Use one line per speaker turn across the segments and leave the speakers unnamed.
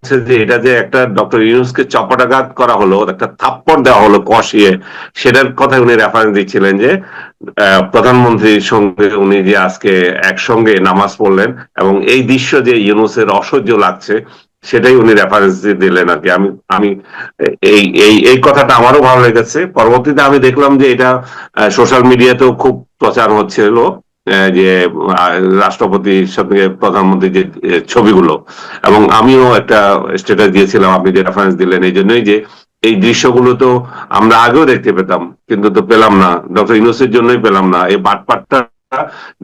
হচ্ছে যে এটা যে একটা ডক্টর ইউনূসকে চপাটাঘাত করা হলো, একটা থাপ্পড় দেওয়া হলো কষিয়ে, সেটার কথা উনি রেফারেন্স দিচ্ছিলেন যে প্রধানমন্ত্রীর সঙ্গে উনি যে আজকে একসঙ্গে নামাজ পড়লেন এবং এই দৃশ্য যে ইউনূসের অসহ্য লাগছে সেটাই উনি রেফারেন্স দিলেন আর কি। আমি আমি এই এই এই কথাটা আমারও ভালো লেগেছে। পরবর্তীতে আমি দেখলাম যে এটা সোশ্যাল মিডিয়াতেও খুব প্রচার হচ্ছিল, যে রাষ্ট্রপতির সঙ্গে প্রধানমন্ত্রীর যে ছবিগুলো, এবং আমিও একটা স্ট্যাটাস দিয়েছিলাম আপনি যে রেফারেন্স দিলেন এই জন্যই, যে এই দৃশ্যগুলো তো আমরা আগেও দেখতে পেতাম কিন্তু তো পেলাম না, ডক্টর ইউনূসের জন্যই পেলাম না। এই বাটপাটটা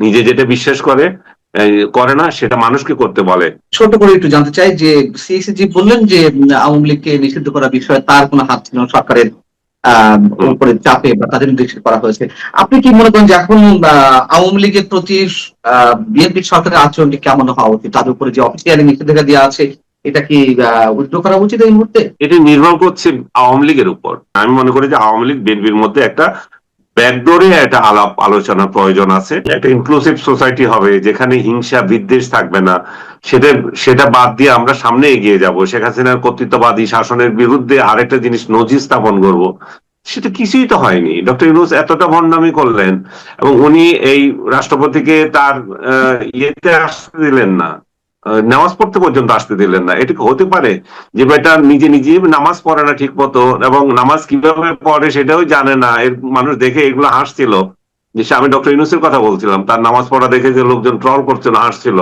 নিজে যেটা বিশ্বাস করে না সেটা মানুষকে করতে বলে।
ছোট করে একটু জানতে চাই যে সিএসি বললেন যে আওয়ামী লীগকে নিষিদ্ধ করার বিষয়ে তার কোনো হাত ছিল না, সরকারের উপরে চাপে বা তাদের নির্দেশিত করা হয়েছে। আপনি কি মনে করেন যে এখন আওয়ামী লীগের প্রতি বিএনপি সরকারের আচরণটি কেমন হওয়া উচিত? তাদের উপরে যে অফিসিয়ালি নিষেধাজ্ঞা দেওয়া আছে এটা কি উইথড্র করা উচিত এই মুহূর্তে?
এটি নির্ভর করছে আওয়ামী লীগের উপর। আমি মনে করি যে আওয়ামী লীগ বিএনপির মধ্যে একটা ব্যাকডোরে একটা আলাপ আলোচনার প্রয়োজন আছে। একটা ইনক্লুসিভ সোসাইটি হবে যেখানে হিংসা বিদ্বেষ থাকবে না, সেটা সেটা বাদ দিয়ে আমরা সামনে এগিয়ে যাব। শেখ হাসিনার কর্তৃত্ববাদী শাসনের বিরুদ্ধে আরেকটা জিনিস নজির স্থাপন করব, সেটা কিছুই তো হয়নি। ডক্টর ইউনূস এতটা ভণ্ডামি করলেন এবং উনি এই রাষ্ট্রপতিকে তার ইয়েতে আসতে দিলেন না, নামাজ পড়তে পর্যন্ত আসতে দিলেন না। এটা হতে পারে যে বেটা নিজে নিজে নামাজ পড়ে না ঠিক মতো এবং নামাজ কিভাবে পড়ে সেটাও জানে না, এর মানুষ দেখে এগুলো হাসছিল। যে আমি ডক্টর ইউনূসের কথা বলছিলাম, তার নামাজ পড়া দেখে যে লোকজন ট্রল করছিল, হাসছিল।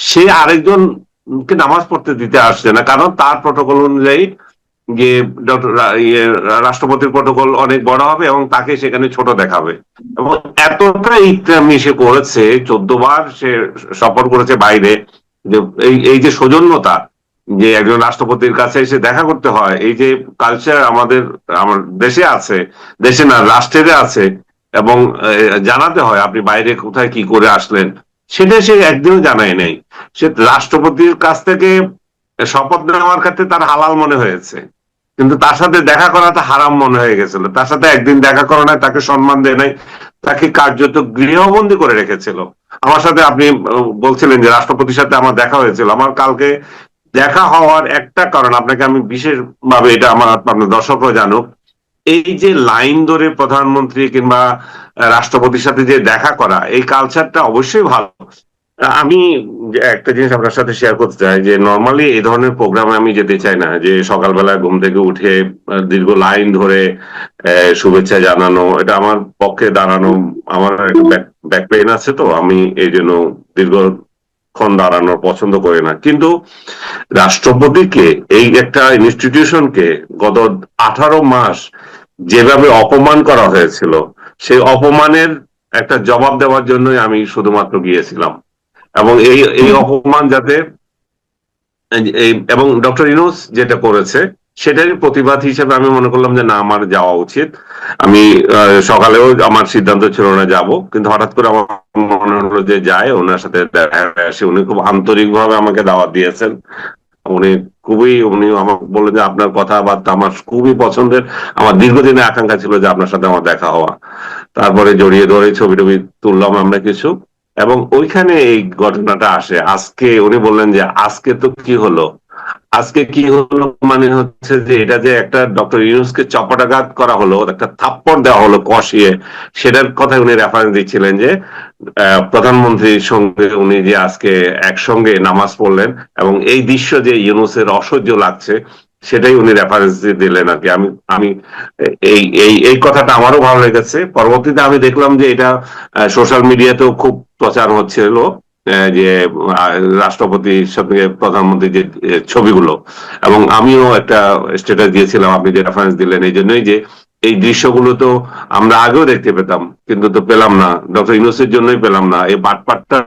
সে আরেকজনকে নামাজ পড়তে দিতে আসছে না, কারণ তার প্রটোকল অনুযায়ী যে রাষ্ট্রপতির প্রটোকল অনেক বড় হবে এবং তাকে সেখানে ছোট দেখাবে। এবং এতটা ইকরামি সে করেছে, 14 বার সে সফর করেছে বাইরে, যে এই যে সৌজন্যতা, যে একজন রাষ্ট্রপতির কাছে এসে দেখা করতে হয়, এই যে কালচার আমার দেশে আছে, দেশে না রাষ্ট্রে আছে, এবং জানাতে হয় আপনি বাইরে কোথায় কি করে আসলেন, সেটা সে একদিনও জানায় নাই। সে রাষ্ট্রপতির কাছ থেকে শপথ নেওয়ার ক্ষেত্রে তার হালাল মনে হয়েছে, কিন্তু তার সাথে দেখা করাটা হারাম মনে হয়ে গেছিল। তার সাথে একদিন দেখা করা নাই, তাকে সম্মান দেয় নাই, তাকে কার্যত গৃহবন্দী করে রেখেছিল। আমার সাথে আপনি বলছিলেন যে রাষ্ট্রপতির সাথে আমার দেখা হয়েছিল, আমার কালকে দেখা হওয়ার একটা কারণ আপনাকে আমি বিশেষভাবে, এটা আমার আপনার দর্শকরা জানুক, এই যে লাইন ধরে প্রধানমন্ত্রী কিংবা রাষ্ট্রপতির সাথে যে দেখা করা, এই কালচারটা অবশ্যই ভালো। আমি একটা জিনিস আপনার সাথে শেয়ার করতে চাই, যে নর্মালি এই ধরনের প্রোগ্রামে আমি যেতে চাই না, যে সকালবেলা ঘুম থেকে উঠে দীর্ঘ লাইন ধরে শুভেচ্ছা জানানো, এটা আমার পক্ষে দাঁড়ানো, আমার ব্যাক পেইন আছে, তো আমি এই জন্য দীর্ঘক্ষণ দাঁড়ানো পছন্দ করি না। কিন্তু রাষ্ট্রপতিকে, এই একটা ইনস্টিটিউশনকে গত 18 মাস যেভাবে অপমান করা হয়েছিল, সেই অপমানের একটা জবাব দেওয়ার জন্যই আমি শুধুমাত্র গিয়েছিলাম। এবং এই অপমান যাতে, এবং ডক্টর ইউনূস যেটা করেছে সেটারই প্রতিবাদ হিসেবে আমি মনে করলাম যে না, আমার যাওয়া উচিত। আমি সকালেও আমার সিদ্ধান্ত ছিল না যাব, কিন্তু হঠাৎ করে আমার মনে হলো যে যায়, ওনার সাথে দেখা আসে। উনি খুব আন্তরিক ভাবে আমাকে দাওয়াত দিয়েছেন। উনি আমাকে বললেন যে আপনার কথাবার্তা আমার খুবই পছন্দের, আমার দীর্ঘদিনের আকাঙ্ক্ষা ছিল যে আপনার সাথে আমার দেখা হওয়া। তারপরে জড়িয়ে ধরে ছবি টবি তুললাম আমরা কিছু, এবং ওইখানে এই ঘটনাটা আসে। আজকে উনি বললেন যে আজকে তো কি হলো, আজকে কি হলো মানে হচ্ছে যে এটা যে একটা ডক্টর ইউনূসকে চপাটাঘাত করা হলো, একটা থাপ্পড় দেওয়া হলো কষিয়ে, সেটার কথা উনি রেফারেন্স দিচ্ছিলেন যে প্রধানমন্ত্রীর সঙ্গে উনি যে আজকে একসঙ্গে নামাজ পড়লেন এবং এই দৃশ্য যে ইউনূসের অসহ্য লাগছে সেটাই উনি রেফারেন্স দিলেন আর কি। আমি আমি এই এই এই কথাটা আমারও ভালো লেগেছে। পরবর্তীতে আমি দেখলাম যে এটা সোশ্যাল মিডিয়াতেও খুব প্রচার হচ্ছিল, যে রাষ্ট্রপতির সঙ্গে প্রধানমন্ত্রীর যে ছবিগুলো, এবং আমিও একটা স্ট্যাটাস দিয়েছিলাম আপনি যে রেফারেন্স দিলেন এই জন্যই, যে এই দৃশ্যগুলো তো আমরা আগেও দেখতে পেতাম কিন্তু তো পেলাম না, ডক্টর ইউনূসের জন্যই পেলাম না। এই বাটপাটটা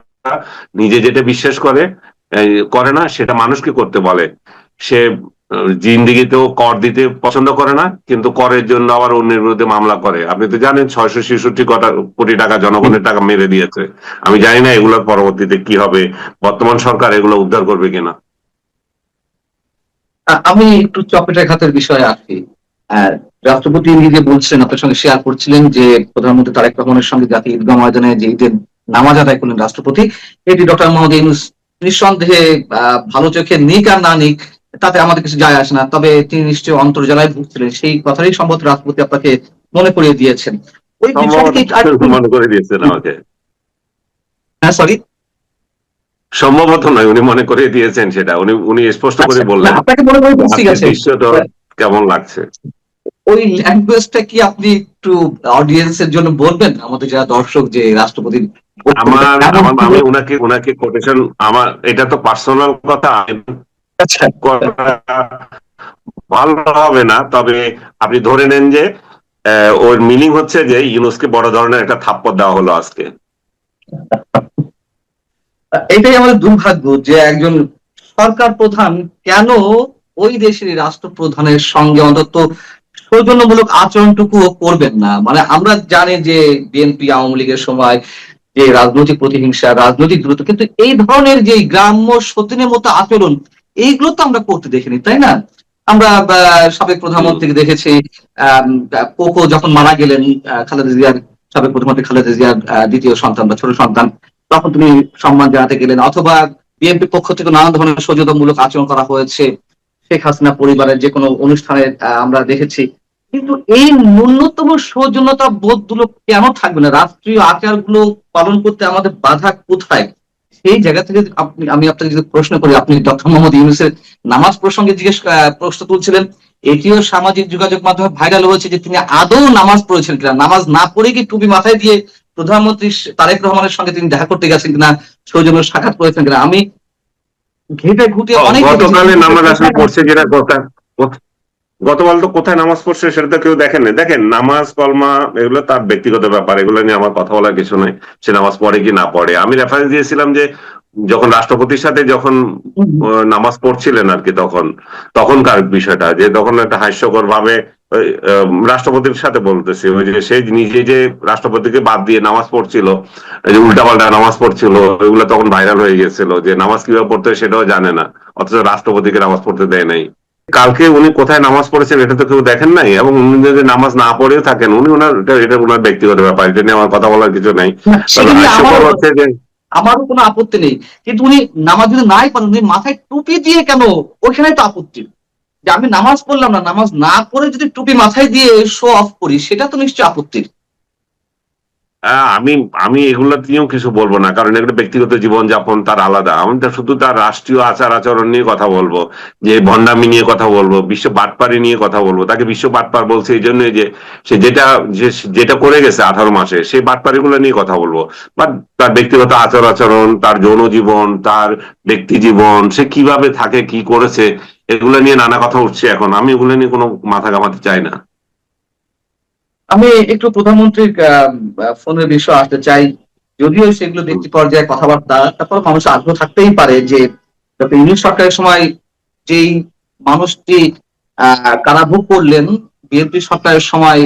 নিজে যেটা বিশ্বাস করে না সেটা মানুষকে করতে বলে। সে জিন্দিগিতেও কর দিতে পছন্দ করে না, কিন্তু করের জন্য আবার অন্যের বিরুদ্ধে মামলা করে। আপনি তো জানেন 666 কোটি টাকা জনগণের টাকা মেরে দিয়েছে। আমি জানি না এগুলোর পরবর্তীতে কি হবে, বর্তমান সরকার এগুলো উদ্ধার করবে কিনা।
আমি একটু চপেটাঘাতের বিষয়ে আসি। রাষ্ট্রপতি নিজে বলছেন, আপনার সঙ্গে শেয়ার করছিলেন যে প্রধানমন্ত্রী তারেক রহমানের সঙ্গে জাতীয় ঈদগাহ ময়দানে যে ঈদের নামাজ আদায় করলেন রাষ্ট্রপতি, এটি ডক্টর মোহাম্মদ ইউনূস নিঃসন্দেহে ভালো চোখে নিক আর না নিক তাতে আমাদের কিছু যায় আসে না, তবে তিনি নিশ্চয়ই অন্তর্জালায় ভুগছিলেন, সেই কথাই সম্ভবত রাষ্ট্রপতি আপনাকে মনে করিয়ে দিয়েছেন। ওই
সম্ভবত
বিষয়টাকে একটু
মনে করে দিয়েছেন আমাকে।
হ্যাঁ সরি,
সম্ভবত নয়, উনি মনে করে দিয়েছেন সেটা, উনি উনি স্পষ্ট করে
আচ্ছা না
বললেন
আপনাকে মনে করে দিয়েছি, ঠিক
আজকের
আছে।
দৃশ্যটা কেমন লাগছে।
ওই ল্যাঙ্গুয়েজটা কি আপনি একটু অডিয়েন্সের জন্য বলবেন, আমাদের যারা দর্শক, যে রাষ্ট্রপতির বক্তব্যটা
আমার
কেমন
আমার
ছিল?
আমি ওনাকে ওনাকে কোটেশন, আমার এটা তো পার্সোনাল কথা,
আচ্ছা
করা ভালো হবে না, তবে আপনি ধরে নেন যে ওর মিনিং হচ্ছে যে ইউনুসকে বড় ধরনের একটা থাপ্পড় দেওয়া হলো আজকে।
এটাই আমাদের দুর্ভাগ্য যে একজন সরকার প্রধান কেন ওই দেশের রাষ্ট্রপ্রধানের সঙ্গে অন্তত সৌজন্যমূলক আচরণটুকুও করবেন না। মানে আমরা জানি যে বিএনপি আওয়ামী লীগের সময় যে রাজনৈতিক প্রতিহিংসা, রাজনৈতিক দূরত্ব, কিন্তু এই ধরনের যে গ্রাম্য সতীনের মতো আচরণ, এইগুলো তো আমরা করতে দেখিনি, তাই না? আমরা সাবেক প্রধানমন্ত্রীকে দেখেছি, আহ কোকো যখন মারা গেলেন, খালেদা জিয়ার, সাবেক প্রধানমন্ত্রী খালেদা জিয়ার দ্বিতীয় সন্তান বা ছোট সন্তান, তখন তিনি সম্মান জানাতে গেলেন, অথবা বিএনপি পক্ষ থেকে নানা ধরনের সৌজন্যমূলক আচরণ করা হয়েছে শেখ হাসিনা পরিবারের যে কোনো অনুষ্ঠানে, আমরা দেখেছি। কিন্তু এই ন্যূনতম সৌজন্যতা বোধগুলো কেন থাকবে না? রাষ্ট্রীয় আচারগুলো পালন করতে আমাদের বাধা কোথায়? সেই জায়গা থেকে আমি আপনাকে যদি প্রশ্ন করি, আপনি ডক্টর মোহাম্মদ ইউনূসের নামাজ প্রসঙ্গে প্রশ্ন তুলছিলেন, এটিও সামাজিক যোগাযোগ মাধ্যমে ভাইরাল হয়েছে যে তিনি আদৌ নামাজ পড়েছেন কিনা, নামাজ না পড়ে কি টুপি মাথায় দিয়ে প্রধানমন্ত্রী তারেক রহমানের সঙ্গে তিনি দেখা করতে গেছেন কিনা, সৌজন্য সাক্ষাৎ করেছেন কিনা। আমি ঘেটে ঘুটে অনেক দেখেছি,
গতকালে
কিন্তু
নামাজ আসলে পড়ছে কিনা কথা, গতকাল তো কোথায় নামাজ পড়ছে সেটা তো কেউ দেখেন না। দেখেন, নামাজ কলমা এগুলো তার ব্যক্তিগত ব্যাপার, এগুলো নিয়ে আমার কথা বলার কিছু নাই। সে নামাজ পড়ে কি না পড়ে, আমি রেফারেন্স দিয়েছিলাম যে যখন রাষ্ট্রপতির সাথে যখন নামাজ পড়ছিলেন আর কি, তখন তখনকার বিষয়টা যে তখন একটা হাস্যকর ভাবে রাষ্ট্রপতির সাথে বলতেছি, ওই যে সে নিজে যে রাষ্ট্রপতিকে বাদ দিয়ে নামাজ পড়ছিল, এই যে উল্টাপাল্টা নামাজ পড়ছিল, ওইগুলো তখন ভাইরাল হয়ে গেছিল যে নামাজ কিভাবে পড়তে হয় সেটাও জানে না, অথচ রাষ্ট্রপতিকে নামাজ পড়তে দেয় নাই। কালকে উনি কোথায় নামাজ পড়েছেন এটা তো কেউ দেখেন নাই, এবং উনি যদি নামাজ না পড়েও থাকেন, উনি ওনার এটা ওনার ব্যক্তিগত ব্যাপার, এটা নিয়ে আমার কথা বলার কিছু নাই। তবে
সেটা নিয়ে
হাস্যকর হচ্ছে যে
আমারও কোনো আপত্তি নেই, কিন্তু উনি নামাজ যদি নাই পড়েন, উনি মাথায় টুপি দিয়ে কেন, ওইখানে তো আপত্তি। যে আমি নামাজ পড়লাম না, নামাজ না পড়ে যদি টুপি মাথায় দিয়ে শো অফ করি, সেটা তো নিশ্চয়ই আপত্তির।
আমি আমি এগুলো নিয়েও কিছু বলবো না, কারণ এগুলো ব্যক্তিগত জীবন যাপন তার আলাদা। আমি তো শুধু তার রাষ্ট্রীয় আচার আচরণ নিয়ে কথা বলবো, যে ভণ্ডামি নিয়ে কথা বলবো, বিশ্ব বাটপারি নিয়ে কথা বলবো। তাকে বিশ্ব বাটপার বলছে এই জন্যই যে সে যেটা করে গেছে 18 মাসে, সেই বাটপারি গুলো নিয়ে কথা বলবো। বাট তার ব্যক্তিগত আচার আচরণ, তার যৌন জীবন, তার ব্যক্তি জীবন, সে কিভাবে থাকে, কি করেছে, এগুলো নিয়ে নানা কথা উঠছে এখন। আমি এগুলো নিয়ে কোনো মাথা ঘামাতে চাই না।
আমি একটু প্রধানমন্ত্রীর ফোনের বিষয়ে আসতে চাই, যদিও সেগুলো ব্যক্তি পর্যায়ে কথাবার্তা, তারপর মানুষের আগ্রহ থাকতেই পারে যে ডক্টর ইউনূস সরকারের সময় যেই মানুষটি কারাভোগ করলেন, বিএনপি সরকারের সময়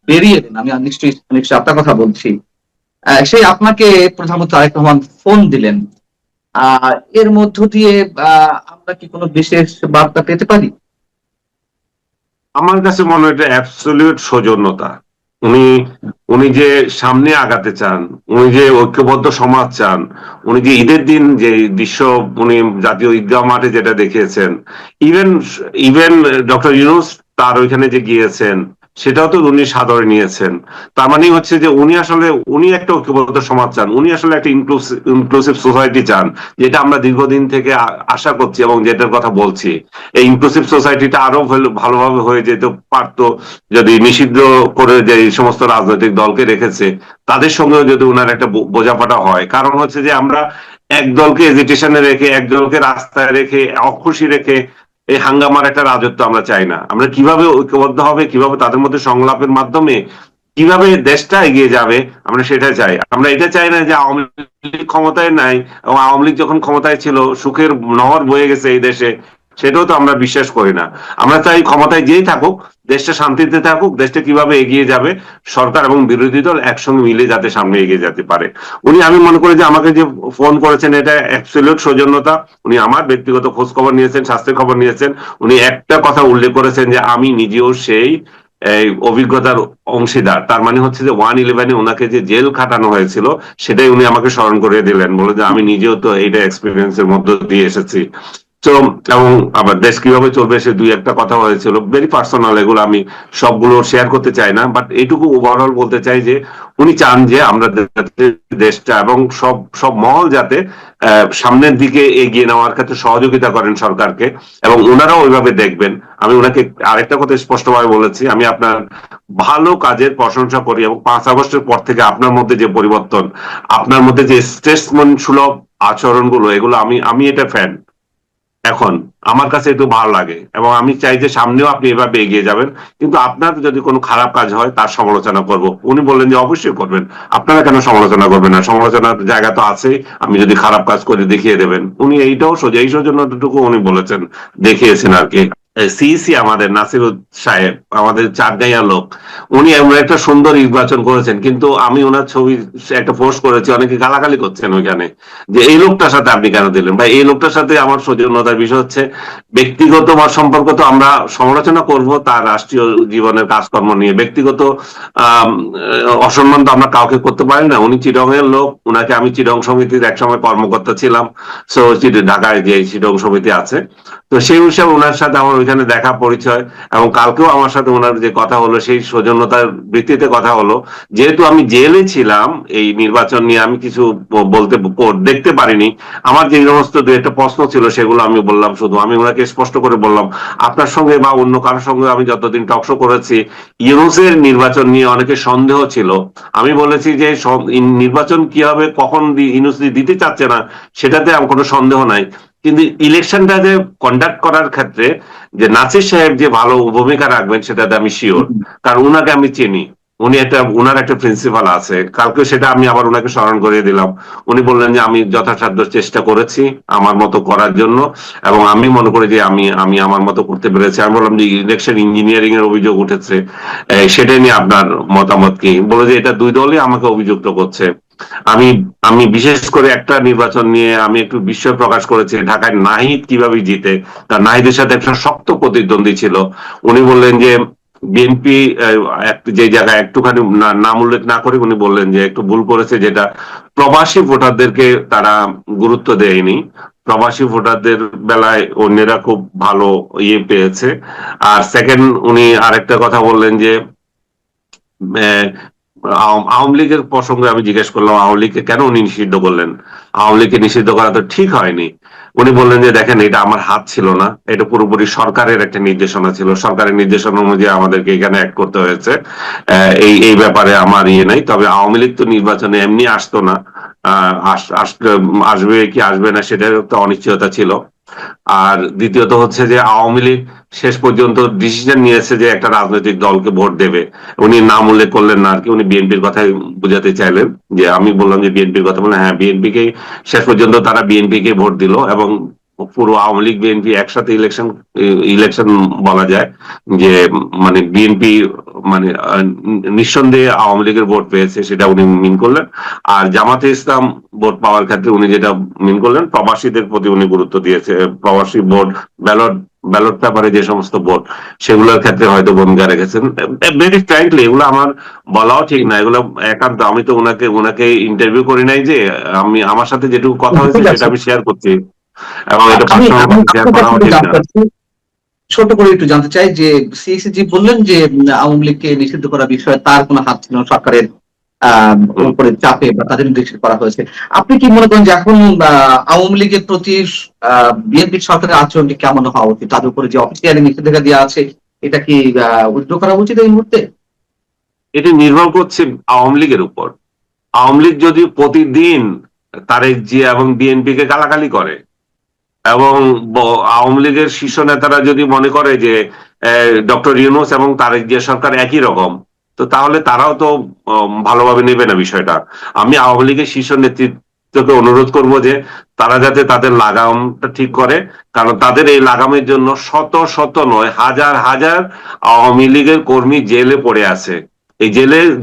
বেরিয়ে এলেন, আমি নিশ্চয়ই নিশ্চয়ই আপনার কথা বলছি, সেই আপনাকে প্রধানমন্ত্রী তারেক রহমান ফোন দিলেন। এর মধ্য দিয়ে আমরা কি কোনো বিশেষ বার্তা পেতে পারি?
আমার কাছে মনে হয় এটা অ্যাবসলিউট সৌজন্যতা। উনি উনি যে সামনে আগাতে চান, উনি যে ঐক্যবদ্ধ সমাজ চান, উনি যে ঈদের দিন যে দৃশ্য উনি জাতীয় ঈদগাহ মাঠে যেটা দেখিয়েছেন, ইভেন ইভেন ডক্টর ইউনূস তার ওইখানে যে গিয়েছেন, সেটাও তো উনি সাদরে নিয়েছেন। তার মানে হচ্ছে যে উনি আসলে উনি একটা ঐক্যবদ্ধ সমাজ চান, উনি আসলে একটা ইনক্লুসিভ সোসাইটি চান, যেটা আমরা দীর্ঘদিন থেকে আশা করছি এবং যেটার কথা বলছি। এই ইনক্লুসিভ সোসাইটিটা আরো ভালোভাবে হয়ে যেতে পারতো যদি নিষিদ্ধ করে যে এই সমস্ত রাজনৈতিক দলকে রেখেছে তাদের সঙ্গেও যদি উনার একটা বোঝাপড়া হয়। কারণ হচ্ছে যে আমরা এক দলকে এজিটেশনে রেখে, এক দলকে রাস্তায় রেখে, অখুশি রেখে এই হাঙ্গামার একটা রাজত্ব আমরা চাই না। আমরা কিভাবে ঐক্যবদ্ধ হবে, কিভাবে তাদের মধ্যে সংলাপের মাধ্যমে কিভাবে দেশটা এগিয়ে যাবে, আমরা সেটা চাই। আমরা এটা চাই না যে আওয়ামী লীগ ক্ষমতায় নাই এবং আওয়ামী লীগ যখন ক্ষমতায় ছিল সুখের নহর বয়ে গেছে এই দেশে, সেটাও তো আমরা বিশ্বাস করি না। আমরা চাই ক্ষমতায় যেই থাকুক, দেশটা শান্তিতে থাকুক, দেশটা কিভাবে এগিয়ে যাবে সরকার এবং বিরোধী দল একসঙ্গে মিলে যাতে সামনে এগিয়ে যেতে পারে। উনি, আমি মনে করি যে আমাকে যে ফোন করেছেন এটা অ্যাবসলিউট সৌজন্যতা। উনি আমার ব্যক্তিগত খোঁজ খবর নিয়েছেন, স্বাস্থ্যের খবর নিয়েছেন। উনি একটা কথা উল্লেখ করেছেন যে আমি নিজেও সেই এই অভিজ্ঞতার অংশীদার। তার মানে হচ্ছে যে 1/11 ওনাকে যে জেল খাটানো হয়েছিল সেটাই উনি আমাকে স্মরণ করিয়ে দিলেন, বলে যে আমি নিজেও তো এইটা এক্সপিরিয়েন্সের মধ্য দিয়ে এসেছি। তো এবং আবার দেশ কিভাবে চলবে সে দুই একটা কথা হয়েছিল, ভেরি পার্সোনাল, এগুলো আমি সবগুলো শেয়ার করতে চাই না, বাট এইটুকু ওভারঅল বলতে চাই যে উনি চান যে আমরা যাতে দেশটা এবং সব সব মহল যাতে সামনের দিকে এগিয়ে নেওয়ার ক্ষেত্রে সহযোগিতা করেন সরকারকে, এবং ওনারাও ওইভাবে দেখবেন। আমি ওনাকে আরেকটা কথা স্পষ্টভাবে বলেছি, আমি আপনার ভালো কাজের প্রশংসা করি, এবং 5 আগস্টের পর থেকে আপনার মধ্যে যে পরিবর্তন, আপনার মধ্যে যে স্টেটসম্যান সুলভ আচরণগুলো, এগুলো আমি আমি এটা ফ্যান এখন, আমার কাছে একটু ভালো লাগে, এবং আমি চাই যে সামনেও আপনি এভাবে এগিয়ে যাবেন। কিন্তু আপনার যদি কোনো খারাপ কাজ হয় তার সমালোচনা করব। উনি বললেন যে অবশ্যই করবেন, আপনারা কেন সমালোচনা করবেন না, সমালোচনার জায়গা তো আছে, আমি যদি খারাপ কাজ করে দেখিয়ে দেবেন। উনি এইটাও সোজা এই সৌজন্যটুকু উনি বলেছেন, দেখিয়েছেন আর কি। সিইসি আমাদের নাসিরুদ সাহেব, আমাদের চারগাঁইয়া লোক, উনি এমন একটা সুন্দর নির্বাচন করেছেন, কিন্তু আমি ওনার ছবি একটা পোস্ট করেছি, অনেকে গালাগালি করছেন ওইখানে, যে এই লোকটার সাথে আপনি কেন দিলেন ভাই। এই লোকটার সাথে আমার সৌজন্যতার বিষয় হচ্ছে, ব্যক্তিগত বা সম্পর্ক তো আমরা সমালোচনা করব তার রাষ্ট্রীয় জীবনের কাজকর্ম নিয়ে, ব্যক্তিগত আহ অসম্মান তো আমরা কাউকে করতে পারি না। উনি চিটং এর লোক, উনাকে আমি চিটং সমিতির একসময় কর্মকর্তা ছিলাম, সো ঢাকায় যে চিটং সমিতি আছে, তো সেই হিসাবে ওনার সাথে আমার ওইখানে দেখা পরিচয়, এবং কালকেও আমার সাথে ওনার যে কথা হলো সেই সৌজন্যতার ভিত্তিতে কথা হলো। যেহেতু আমি জেলে ছিলাম, এই নির্বাচন নিয়ে আমি কিছু বলতে দেখতে পারিনি, আমার যে সমস্ত দু একটা প্রশ্ন ছিল সেগুলো আমি বললাম। শুধু আমি ওনাকে স্পষ্ট করে বললাম, আপনার সঙ্গে বা অন্য কারোর সঙ্গে আমি যতদিন টকশো করেছি, ইউনুসের নির্বাচন নিয়ে অনেকে সন্দেহ ছিল। আমি বলেছি যে নির্বাচন কি হবে, কখন ইউনুস দিতে চাচ্ছে না, সেটাতে আমার কোনো সন্দেহ নাই, কিন্তু ইলেকশনটা যে কন্ডাক্ট করার ক্ষেত্রে যে নাসির সাহেব যে ভালো ভূমিকা রাখবেন সেটাতে আমি শিওর, কারণ উনাকে আমি চিনি। উনি একটা, উনার একটা প্রিন্সিপাল আছে, কালকে সেটা আমি আবার ওনাকে স্মরণ করিয়ে দিলাম। উনি বললেন যে আমি যথাসাধ্য চেষ্টা করেছি আমার মতো করার জন্য, এবং আমি মনে করি যে আমি আমি আমার মতো করতে পেরেছি। আমি বললাম যে ইলেকশন ইঞ্জিনিয়ারিং এর অভিযোগ উঠেছে, সেটা নিয়ে আপনার মতামত কি? বলে যে এটা দুই দলই আমাকে অভিযুক্ত করছে। আমি আমি বিশেষ করে একটা নির্বাচন নিয়ে আমি একটু বিস্ময় প্রকাশ করেছি, ঢাকায় নাহিদ কিভাবে জিতে, তার নাহিদের সাথে একটা শক্ত প্রতিদ্বন্দ্বী ছিল। উনি বললেন যে বিএনপি যে জায়গায় একটুখানি নাম উল্লেখ না করে উনি বললেন যে একটু ভুল করেছে, যেটা প্রবাসী ভোটারদেরকে তারা গুরুত্ব দেয়নি, প্রবাসী ভোটারদের বেলায় অন্যেরা খুব ভালো ইয়ে পেয়েছে। আর সেকেন্ড, উনি আরেকটা কথা বললেন যে আওয়ামী লীগের প্রসঙ্গে আমি জিজ্ঞেস করলাম আওয়ামী লীগকে কেন উনি নিষিদ্ধ করলেন, আওয়ামী লীগকে নিষিদ্ধ করা তো ঠিক হয়নি। উনি বললেন যে দেখেন, এটা আমার হাত ছিল না, এটা পুরোপুরি সরকারের একটা নির্দেশনা ছিল, সরকারের নির্দেশনা অনুযায়ী আমাদেরকে এখানে অ্যাক্ট করতে হয়েছে, এই এই ব্যাপারে আমার ইয়ে নাই। তবে আওয়ামী লীগ তো নির্বাচনে এমনি আসতো না, আসবে কি আসবে না সেটার একটা অনিশ্চয়তা ছিল। আর দ্বিতীয়ত হচ্ছে যে আওয়ামী লীগ শেষ পর্যন্ত ডিসিশন নিয়েছে যে একটা রাজনৈতিক দলকে ভোট দেবে। উনি নাম উল্লেখ করলেন না আর কি, উনি বিএনপির কথাই বুঝাতে চাইলেন। যে আমি বললাম যে বিএনপির কথা বলে, হ্যাঁ বিএনপি কে শেষ পর্যন্ত তারা বিএনপি কে ভোট দিল, এবং পুরো আওয়ামী লীগ বিএনপি একসাথে ইলেকশন ইলেকশন বলা যায় যে, মানে বিএনপি মানে নিঃসন্দেহে আওয়ামী লীগের ভোট পেয়েছে, সেটা উনি মিন করলেন। আর জামাতে ইসলাম ভোট পাওয়ার ক্ষেত্রে উনি যেটা মিন করলেন, প্রবাসীদের প্রতি উনি গুরুত্ব দিয়েছে, প্রবাসী ভোট, ব্যালট ব্যালট পেপারে যে সমস্ত ভোট, সেগুলোর ক্ষেত্রে হয়তো ভূমিকা রেখেছেন। ভেরি ফ্র্যাঙ্কলি এগুলো আমার বলাও ঠিক না, এগুলো একান্ত, আমি তো ওনাকে ওনাকে ইন্টারভিউ করি নাই, যে আমি আমার সাথে যেটুকু কথা হয়েছে
ঠিক আছে।
সেটা আমি শেয়ার করছি, এবং এটা
আমি
পার্সোনাল
আমি
শেয়ার
আপনার কাছে
করাও
একটু
ঠিক
জানতে
না।
চাচ্ছি, ছোট করে একটু জানতে চাই যে সিএসি বললেন যে আওয়ামী লীগকে নিষিদ্ধ করার বিষয়ে তার কোনো হাত ছিল না, সরকারের
হুম।
উপরে চাপে বা তাদের নির্দেশে করা হয়েছে। আপনি কি মনে করেন যে এখন আওয়ামী লীগের প্রতি বিএনপি সরকারের আচরণটি কেমন হওয়া উচিত? তাদের উপরে যে অফিসিয়ালি নিষেধাজ্ঞা দেওয়া আছে, এটা কি উইথড্র করা উচিত এই মুহূর্তে?
এটি নির্ভর করছে আওয়ামী লীগের উপর। আওয়ামী লীগ যদি প্রতিদিন তারেক জিয়া এবং বিএনপি কে গালাগালি করে, এবং আওয়ামী লীগের শীর্ষ নেতারা যদি মনে করে যে ডক্টর ইউনূস এবং তারেক জিয়া সরকার একই রকম, তো তাহলে তারাও তো ভালোভাবে নেবে না বিষয়টা। আমি আওয়ামী লীগের শীর্ষ নেতৃত্বকে অনুরোধ করব যে তারা যাতে তাদের লাগামটা ঠিক করে, কারণ তাদের এই লাগামের জন্য শত শত নয়, হাজার হাজার আওয়ামী লীগের কর্মী জেলে পড়ে আছে। এই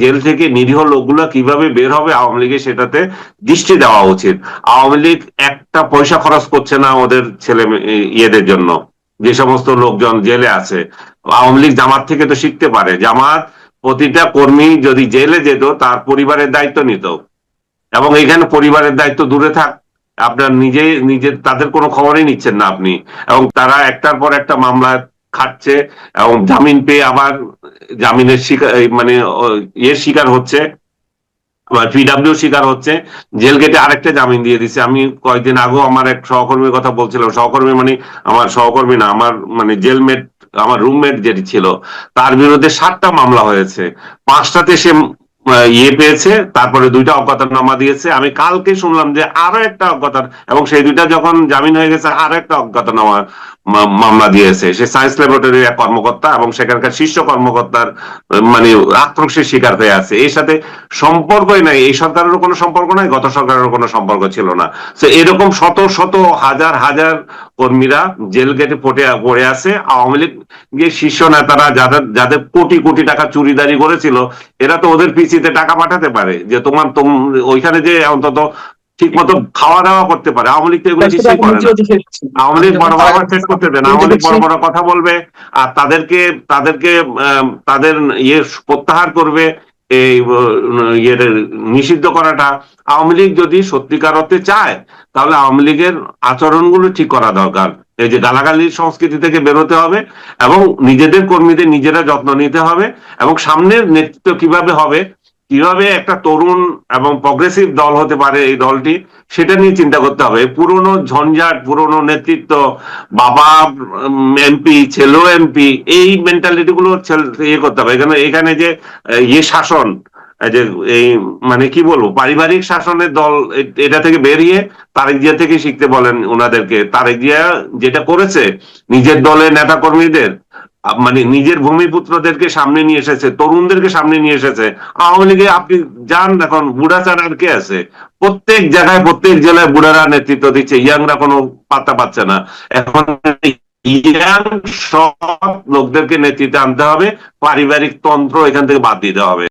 জেল থেকে নিরীহ লোকগুলো কিভাবে বের হবে আওয়ামী লীগের সেটাতে দৃষ্টি দেওয়া উচিত। আওয়ামী লীগ একটা পয়সা খরচ করছে না ওদের ছেলে ইয়েদের জন্য, যে সমস্ত লোকজন জেলে আছে। আওয়ামী লীগ জামাত থেকে তো শিখতে পারে, জামাত প্রতিটা কর্মী যদি জেলে যেত তার পরিবারের দায়িত্ব নিত, এবং এখানে পরিবারের দায়িত্ব দূরে থাক, আপনার নিজে তাদের কোনো খবরই নিচ্ছেন না আপনি, এবং তারা একটার পর একটা মামলা খাটছে এবং জামিন পেয়ে আবার জামিনের শিকার মানে ইয়ের শিকার হচ্ছে, পিডাব্লিউ শিকার হচ্ছে, জেল গেটে আরেকটা জামিন দিয়ে দিছে। আমি কয়েকদিন আগেও আমার এক সহকর্মীর কথা বলছিলাম, সহকর্মী মানে আমার সহকর্মী না, আমার মানে জেলমেট, আমার রুমমেট যেটি ছিল, তার বিরুদ্ধে 7টা মামলা হয়েছে, 5টাতে সে ইয়ে পেয়েছে, তারপরে 2টা অজ্ঞাতনামা দিয়েছে। আমি কালকে শুনলাম যে আরো একটা এবং সেই 2টা যখন জামিন হয়ে গেছে আরো একটা অজ্ঞাতনামা মামলা দিয়েছে। সে সায়েন্স ল্যাবরেটরির এক কর্মকর্তা এবং সেখানকার শীর্ষ কর্মকর্তার মানে আক্রোশের শিকার হয়ে আছে। এর সাথে সম্পর্কই নাই, এই সরকারেরও কোনো সম্পর্ক নাই, গত সরকারেরও কোনো সম্পর্ক ছিল না। তো এরকম শত শত হাজার হাজার কর্মীরা জেল গেটে পড়ে আছে। আওয়ামী লীগ শীর্ষ নেতারা যাদের কোটি কোটি টাকা চুরিদারি করেছিল, এরা তো ওদের পিসিতে টাকা পাঠাতে পারে যে ওইখানে যে অন্তত ঠিক মতো খাওয়া দাওয়া করতে পারে। আওয়ামী লীগ তো এগুলো কিছুই করে না। আওয়ামী লীগ বড় বড় শেষ করতে দেন, আওয়ামী লীগ বড় বড় কথা বলবে আর তাদেরকে তাদের ইয়ে প্রত্যাহার করবে, এই ইয়ের নিষিদ্ধ করাটা। আওয়ামী লীগ যদি সত্যিকার অর্থে চায় তাহলে আওয়ামী লীগের আচরণগুলো ঠিক করা দরকার। এই যে গালাগালির সংস্কৃতি থেকে বেরোতে হবে এবং নিজেদের কর্মীদের নিজেরা যত্ন নিতে হবে, এবং সামনের নেতৃত্ব কিভাবে একটা তরুণ এবং প্রগ্রেসিভ দল হতে পারে এই দলটি, সেটা নিয়ে চিন্তা করতে হবে। পুরনো ঝঞ্ঝাট, পুরনো নেতৃত্ব, বাবা এমপি, ছেলেও এমপি, এই মেন্টালিটি গুলো ইয়ে করতে হবে। এখানে যে ইয়ে শাসন, যে এই মানে কি বলবো, পারিবারিক শাসনের দল, এটা থেকে বেরিয়ে তারেক জিয়া থেকে শিখতে বলেন ওনাদেরকে। তারেক জিয়া যেটা করেছে নিজের দলের নেতা কর্মীদের, মানে নিজের ভূমিপুত্রদেরকে সামনে নিয়ে এসেছে, তরুণদেরকে সামনে নিয়ে এসেছে। আওয়ামী লীগে আপনি যান, এখন বুড়া ছাড়া আর কে আছে? প্রত্যেক জায়গায় প্রত্যেক জেলায় বুড়ারা নেতৃত্ব দিচ্ছে, ইয়াংরা কোনো পাত্তা পাচ্ছে না। এখন ইয়াং সব লোকদেরকে নেতৃত্বে আনতে হবে, পারিবারিক তন্ত্র এখান থেকে বাদ দিতে হবে।